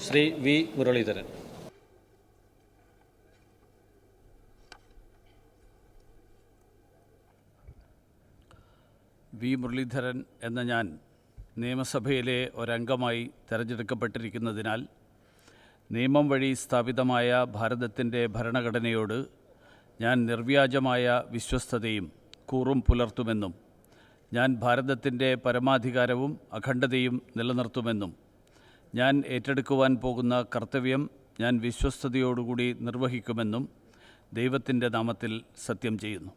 Shri V Muraleedharan. V Muraleedharan എന്ന ഞാൻ നിയമസഭയിലെ ഒരംഗമായി തിരഞ്ഞെടുക്കപ്പെട്ടിരിക്കുന്നതിനാൽ നിയമം വഴി സ്ഥാപിതമായ ഭാരതത്തിൻ്റെ ഭരണഘടനയോട് ഞാൻ നിർവ്യാജമായ വിശ്വസ്തതയും കൂറും പുലർത്തുമെന്നും ഞാൻ ഭാരതത്തിൻ്റെ പരമാധികാരവും അഖണ്ഡതയും നിലനിർത്തുമെന്നും ഞാൻ ഏറ്റെടുക്കുവാൻ പോകുന്ന കർത്തവ്യം ഞാൻ വിശ്വസ്തയോടുകൂടി നിർവഹിക്കുമെന്നും ദൈവത്തിൻ്റെ നാമത്തിൽ സത്യം ചെയ്യുന്നു.